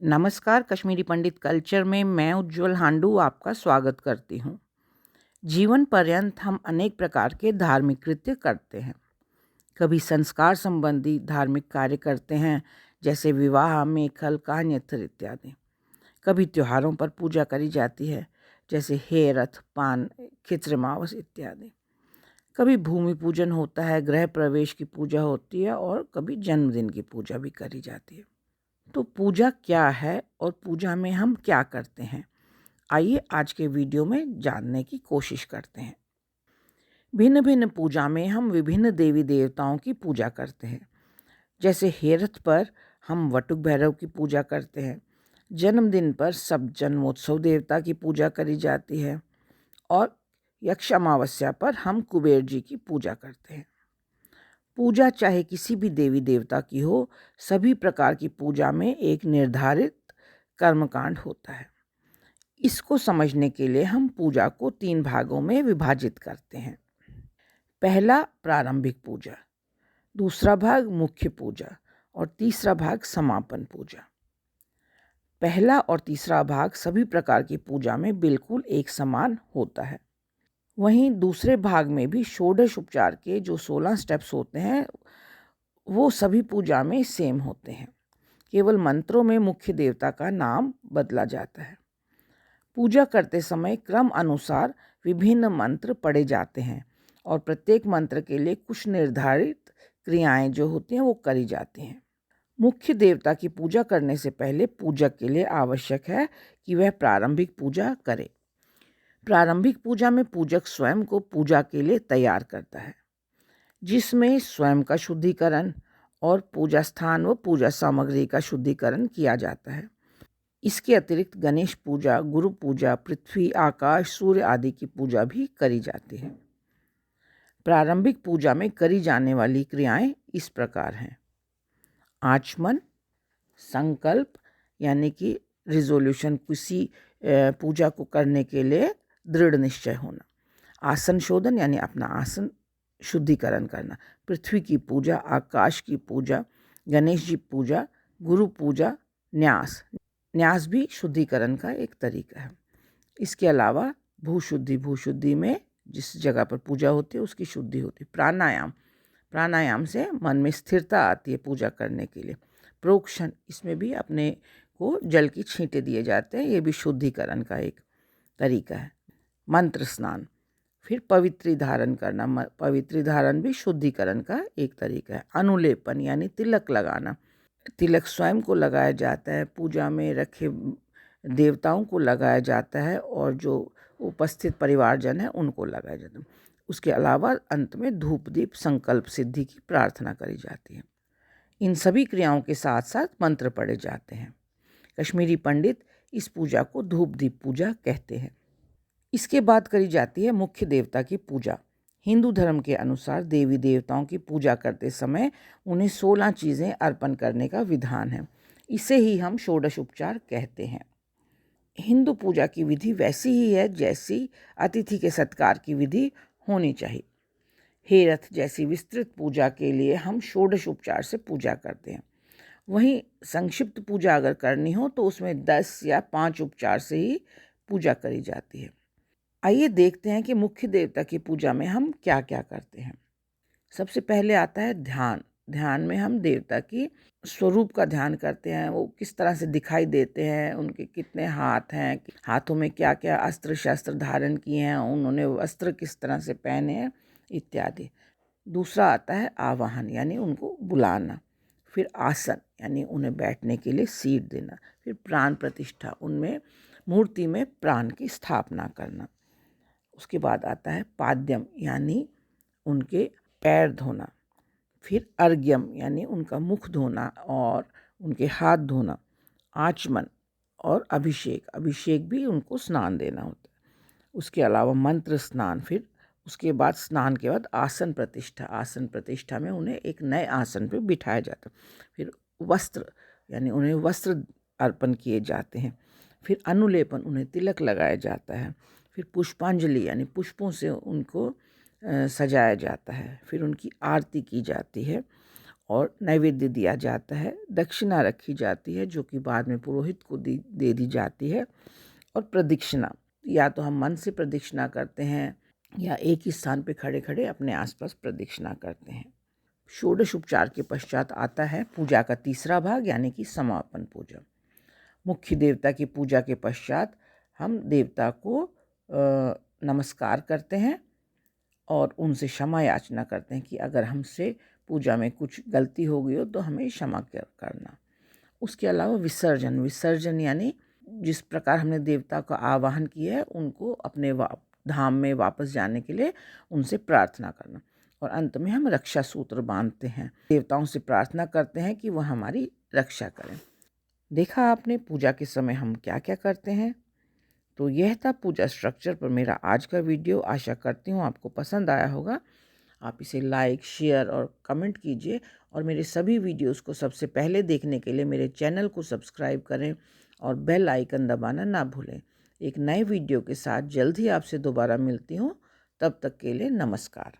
नमस्कार, कश्मीरी पंडित कल्चर में मैं उज्जवल हांडू आपका स्वागत करती हूँ। जीवन पर्यंत हम अनेक प्रकार के धार्मिक कृत्य करते हैं। कभी संस्कार संबंधी धार्मिक कार्य करते हैं, जैसे विवाह, मेखल, कान्यत्र इत्यादि। कभी त्योहारों पर पूजा करी जाती है, जैसे हेरथ, पान, खिचरमावस इत्यादि। कभी भूमि पूजन होता है, गृह प्रवेश की पूजा होती है और कभी जन्मदिन की पूजा भी करी जाती है। तो पूजा क्या है और पूजा में हम क्या करते हैं, आइए आज के वीडियो में जानने की कोशिश करते हैं। भिन्न भिन्न पूजा में हम विभिन्न देवी देवताओं की पूजा करते हैं। जैसे हेरथ पर हम वटुक भैरव की पूजा करते हैं। जन्मदिन पर सब जन्मोत्सव देवता की पूजा करी जाती है और यक्ष अमावस्या पर हम कुबेर जी की पूजा करते हैं। पूजा चाहे किसी भी देवी देवता की हो, सभी प्रकार की पूजा में एक निर्धारित कर्मकांड होता है। इसको समझने के लिए हम पूजा को 3 भागों में विभाजित करते हैं। पहला प्रारंभिक पूजा, दूसरा भाग मुख्य पूजा और तीसरा भाग समापन पूजा। पहला और तीसरा भाग सभी प्रकार की पूजा में बिल्कुल एक समान होता है। वहीं दूसरे भाग में भी षोडश उपचार के जो 16 स्टेप्स होते हैं वो सभी पूजा में सेम होते हैं। केवल मंत्रों में मुख्य देवता का नाम बदला जाता है। पूजा करते समय क्रम अनुसार विभिन्न मंत्र पढ़े जाते हैं और प्रत्येक मंत्र के लिए कुछ निर्धारित क्रियाएं जो होती हैं वो करी जाती हैं। मुख्य देवता की पूजा करने से पहले पूजक के लिए आवश्यक है कि वह प्रारंभिक पूजा करे। प्रारंभिक पूजा में पूजक स्वयं को पूजा के लिए तैयार करता है, जिसमें स्वयं का शुद्धिकरण और पूजा स्थान व पूजा सामग्री का शुद्धिकरण किया जाता है। इसके अतिरिक्त गणेश पूजा, गुरु पूजा, पृथ्वी, आकाश, सूर्य आदि की पूजा भी करी जाती है। प्रारंभिक पूजा में करी जाने वाली क्रियाएं इस प्रकार हैं। आचमन, संकल्प यानी कि रिजोल्यूशन, किसी पूजा को करने के लिए दृढ़ निश्चय होना। आसन शोधन यानी अपना आसन शुद्धिकरण करना। पृथ्वी की पूजा, आकाश की पूजा, गणेश जी पूजा, गुरु पूजा, न्यास। न्यास भी शुद्धिकरण का एक तरीका है। इसके अलावा भूशुद्धि में जिस जगह पर पूजा होती है उसकी शुद्धि होती है। प्राणायाम से मन में स्थिरता आती है पूजा करने के लिए। प्रोक्षण, इसमें भी अपने को जल की छींटे दिए जाते हैं, ये भी शुद्धिकरण का एक तरीका है। मंत्र स्नान, फिर पवित्री धारण करना। पवित्री धारण भी शुद्धिकरण का एक तरीका है। अनुलेपन यानी तिलक लगाना। तिलक स्वयं को लगाया जाता है, पूजा में रखे देवताओं को लगाया जाता है और जो उपस्थित परिवारजन है उनको लगाया जाता है। उसके अलावा अंत में धूप दीप संकल्प सिद्धि की प्रार्थना करी जाती है। इन सभी क्रियाओं के साथ साथ मंत्र पढ़े जाते हैं। कश्मीरी पंडित इस पूजा को धूप दीप पूजा कहते हैं। इसके बाद करी जाती है मुख्य देवता की पूजा। हिंदू धर्म के अनुसार देवी देवताओं की पूजा करते समय उन्हें 16 चीज़ें अर्पण करने का विधान है। इसे ही हम षोडश उपचार कहते हैं। हिंदू पूजा की विधि वैसी ही है जैसी अतिथि के सत्कार की विधि होनी चाहिए। हेरथ जैसी विस्तृत पूजा के लिए हम षोडश उपचार से पूजा करते हैं। वहीं संक्षिप्त पूजा अगर करनी हो तो उसमें 10 या 5 उपचार से ही पूजा करी जाती है। आइए देखते हैं कि मुख्य देवता की पूजा में हम क्या क्या करते हैं। सबसे पहले आता है ध्यान। ध्यान में हम देवता की स्वरूप का ध्यान करते हैं, वो किस तरह से दिखाई देते हैं, उनके कितने हाथ हैं, हाथों में क्या क्या अस्त्र शस्त्र धारण किए हैं, उन्होंने वस्त्र किस तरह से पहने हैं इत्यादि। दूसरा आता है आवाहन यानी उनको बुलाना। फिर आसन यानी उन्हें बैठने के लिए सीट देना। फिर प्राण प्रतिष्ठा, उनमें मूर्ति में प्राण की स्थापना करना। उसके बाद आता है पाद्यम यानी उनके पैर धोना। फिर अर्घ्यम यानी उनका मुख धोना और उनके हाथ धोना। आचमन और अभिषेक भी उनको स्नान देना होता है। उसके अलावा मंत्र स्नान। फिर उसके बाद स्नान के बाद आसन प्रतिष्ठा में उन्हें एक नए आसन पर बिठाया जाता है। फिर वस्त्र यानी उन्हें वस्त्र अर्पण किए जाते हैं। फिर अनुलेपन, उन्हें तिलक लगाया जाता है। फिर पुष्पांजलि यानी पुष्पों से उनको सजाया जाता है। फिर उनकी आरती की जाती है और नैवेद्य दिया जाता है, दक्षिणा रखी जाती है जो कि बाद में पुरोहित को दे दी जाती है। और प्रदक्षिणा, या तो हम मन से प्रदक्षिणा करते हैं या एक ही स्थान पे खड़े खड़े अपने आसपास प्रदक्षिणा करते हैं। षोडश उपचार के पश्चात आता है पूजा का तीसरा भाग, यानी कि समापन पूजा। मुख्य देवता की पूजा के पश्चात हम देवता को नमस्कार करते हैं और उनसे क्षमा याचना करते हैं कि अगर हमसे पूजा में कुछ गलती हो गई हो तो हमें क्षमा करना। उसके अलावा विसर्जन यानी जिस प्रकार हमने देवता का आवाहन किया है उनको अपने धाम में वापस जाने के लिए उनसे प्रार्थना करना। और अंत में हम रक्षा सूत्र बांधते हैं, देवताओं से प्रार्थना करते हैं कि वह हमारी रक्षा करें। देखा आपने पूजा के समय हम क्या क्या करते हैं। तो यह था पूजा स्ट्रक्चर पर मेरा आज का वीडियो। आशा करती हूँ आपको पसंद आया होगा। आप इसे लाइक, शेयर और कमेंट कीजिए और मेरे सभी वीडियोस को सबसे पहले देखने के लिए मेरे चैनल को सब्सक्राइब करें और बेल आइकन दबाना ना भूलें। एक नए वीडियो के साथ जल्द ही आपसे दोबारा मिलती हूँ। तब तक के लिए नमस्कार।